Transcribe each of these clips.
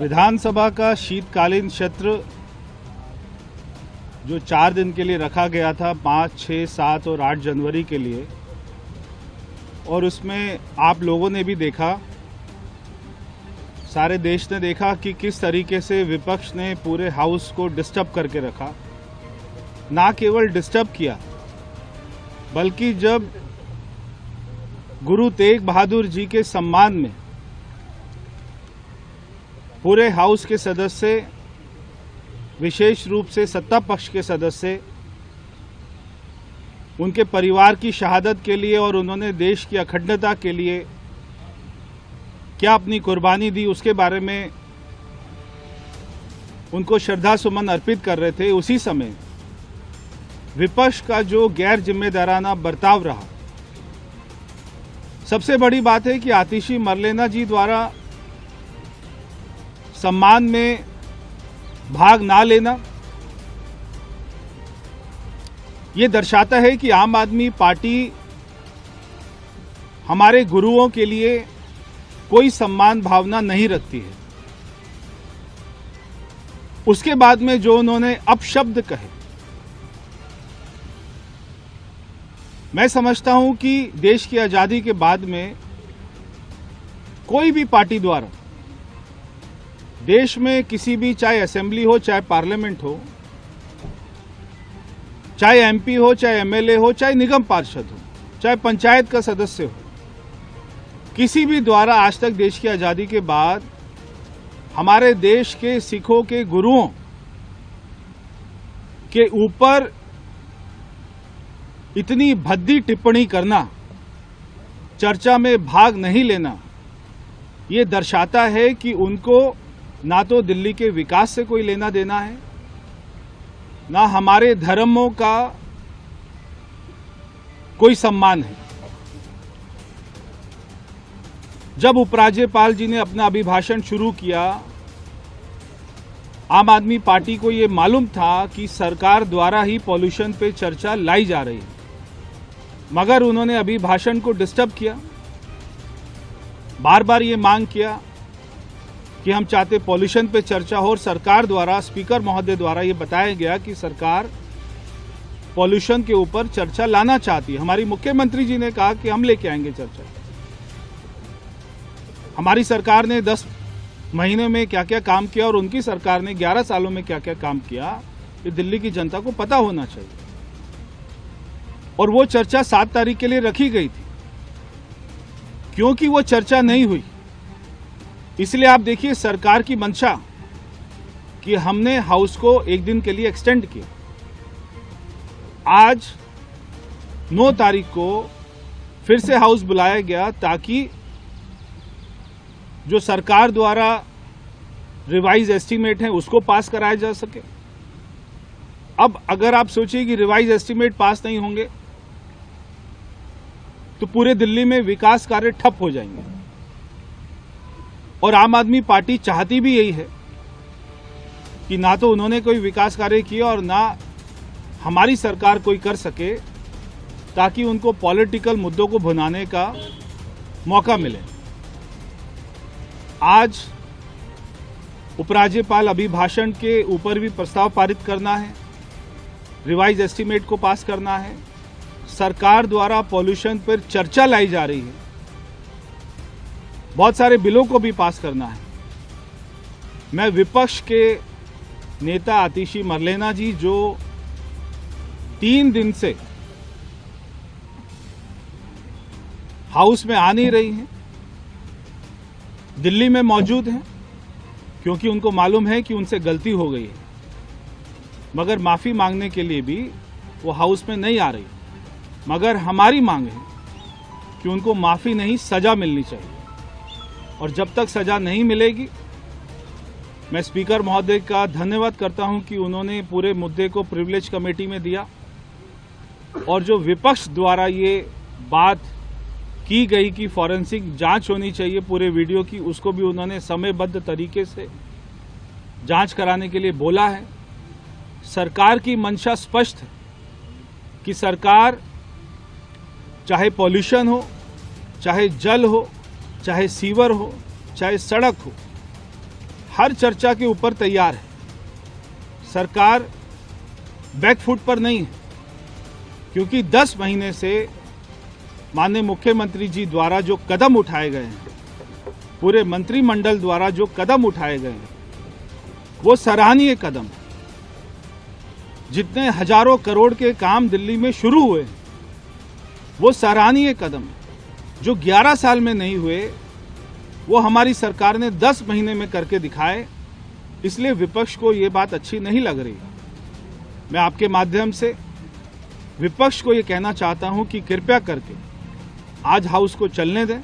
विधानसभा का शीतकालीन सत्र जो 4 दिन के लिए रखा गया था, 5, 6, 7 और 8 जनवरी के लिए, और उसमें आप लोगों ने भी देखा, सारे देश ने देखा कि किस तरीके से विपक्ष ने पूरे हाउस को डिस्टर्ब करके रखा। ना केवल डिस्टर्ब किया, बल्कि जब गुरु तेग बहादुर जी के सम्मान में पूरे हाउस के सदस्य, विशेष रूप से सत्ता पक्ष के सदस्य, उनके परिवार की शहादत के लिए और उन्होंने देश की अखंडता के लिए क्या अपनी कुर्बानी दी, उसके बारे में उनको श्रद्धा सुमन अर्पित कर रहे थे, उसी समय विपक्ष का जो गैर जिम्मेदाराना बर्ताव रहा। सबसे बड़ी बात है कि आतिशी मरलेना जी द्वारा सम्मान में भाग ना लेना, ये दर्शाता है कि आम आदमी पार्टी हमारे गुरुओं के लिए कोई सम्मान भावना नहीं रखती है। उसके बाद में जो उन्होंने अपशब्द कहे, मैं समझता हूं कि देश की आजादी के बाद में कोई भी पार्टी द्वारा देश में किसी भी, चाहे असेंबली हो, चाहे पार्लियामेंट हो, चाहे एमपी हो, चाहे एमएलए हो, चाहे निगम पार्षद हो, चाहे पंचायत का सदस्य हो, किसी भी द्वारा आज तक देश की आजादी के बाद हमारे देश के सिखों के गुरुओं के ऊपर इतनी भद्दी टिप्पणी करना, चर्चा में भाग नहीं लेना, ये दर्शाता है कि उनको ना तो दिल्ली के विकास से कोई लेना देना है, ना हमारे धर्मों का कोई सम्मान है। जब उपराज्यपाल जी ने अपना अभिभाषण शुरू किया, आम आदमी पार्टी को ये मालूम था कि सरकार द्वारा ही पॉल्यूशन पे चर्चा लाई जा रही है, मगर उन्होंने अभिभाषण को डिस्टर्ब किया। बार बार ये मांग किया कि हम चाहते पॉल्यूशन पे चर्चा हो, और सरकार द्वारा, स्पीकर महोदय द्वारा ये बताया गया कि सरकार पॉल्यूशन के ऊपर चर्चा लाना चाहती है। हमारी मुख्यमंत्री जी ने कहा कि हम लेके आएंगे चर्चा। हमारी सरकार ने 10 महीने में क्या क्या काम किया और उनकी सरकार ने 11 सालों में क्या क्या काम किया, ये दिल्ली की जनता को पता होना चाहिए। और वो चर्चा 7 तारीख के लिए रखी गई थी। क्योंकि वो चर्चा नहीं हुई, इसलिए आप देखिए सरकार की मंशा कि हमने हाउस को एक दिन के लिए एक्सटेंड किया। आज 9 तारीख को फिर से हाउस बुलाया गया ताकि जो सरकार द्वारा रिवाइज एस्टीमेट है उसको पास कराया जा सके। अब अगर आप सोचिए कि रिवाइज एस्टीमेट पास नहीं होंगे तो पूरे दिल्ली में विकास कार्य ठप हो जाएंगे। और आम आदमी पार्टी चाहती भी यही है कि ना तो उन्होंने कोई विकास कार्य किया और ना हमारी सरकार कोई कर सके, ताकि उनको पॉलिटिकल मुद्दों को भुनाने का मौका मिले। आज उपराज्यपाल अभिभाषण के ऊपर भी प्रस्ताव पारित करना है, रिवाइज एस्टीमेट को पास करना है, सरकार द्वारा पॉल्यूशन पर चर्चा लाई जा रही है, बहुत सारे बिलों को भी पास करना है। मैं विपक्ष के नेता आतिशी मरलेना जी, जो 3 दिन से हाउस में आ नहीं रही हैं, दिल्ली में मौजूद हैं, क्योंकि उनको मालूम है कि उनसे गलती हो गई है, मगर माफी मांगने के लिए भी वो हाउस में नहीं आ रही। मगर हमारी मांग है कि उनको माफी नहीं, सजा मिलनी चाहिए। और जब तक सजा नहीं मिलेगी, मैं स्पीकर महोदय का धन्यवाद करता हूं कि उन्होंने पूरे मुद्दे को प्रिविलेज कमेटी में दिया, और जो विपक्ष द्वारा ये बात की गई कि फॉरेंसिक जांच होनी चाहिए पूरे वीडियो की, उसको भी उन्होंने समयबद्ध तरीके से जांच कराने के लिए बोला है। सरकार की मंशा स्पष्ट है कि सरकार चाहे पॉल्यूशन हो, चाहे जल हो, चाहे सीवर हो, चाहे सड़क हो, हर चर्चा के ऊपर तैयार है। सरकार बैकफुट पर नहीं है, क्योंकि 10 महीने से माननीय मुख्यमंत्री जी द्वारा जो कदम उठाए गए हैं, पूरे मंत्रिमंडल द्वारा जो कदम उठाए गए हैं, वो सराहनीय कदम है। जितने हजारों करोड़ के काम दिल्ली में शुरू हुए हैं, वो सराहनीय कदम है। जो 11 साल में नहीं हुए, वो हमारी सरकार ने 10 महीने में करके दिखाए। इसलिए विपक्ष को ये बात अच्छी नहीं लग रही। मैं आपके माध्यम से विपक्ष को ये कहना चाहता हूं कि कृपया करके आज हाउस को चलने दें,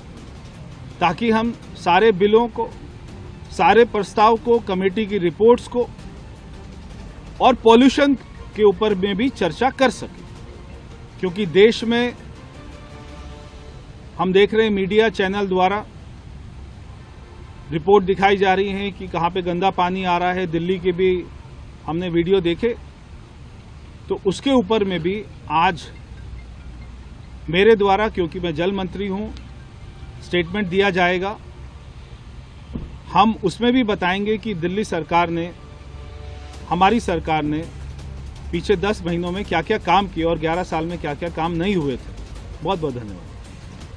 ताकि हम सारे बिलों को, सारे प्रस्ताव को, कमेटी की रिपोर्ट्स को और पॉल्यूशन के ऊपर में भी चर्चा कर सकें। क्योंकि देश में हम देख रहे हैं मीडिया चैनल द्वारा रिपोर्ट दिखाई जा रही है कि कहाँ पे गंदा पानी आ रहा है। दिल्ली के भी हमने वीडियो देखे, तो उसके ऊपर में भी आज मेरे द्वारा, क्योंकि मैं जल मंत्री हूं, स्टेटमेंट दिया जाएगा। हम उसमें भी बताएंगे कि दिल्ली सरकार ने, हमारी सरकार ने पिछले 10 महीनों में क्या क्या काम किए और 11 साल में क्या क्या काम नहीं हुए थे। बहुत बहुत धन्यवाद।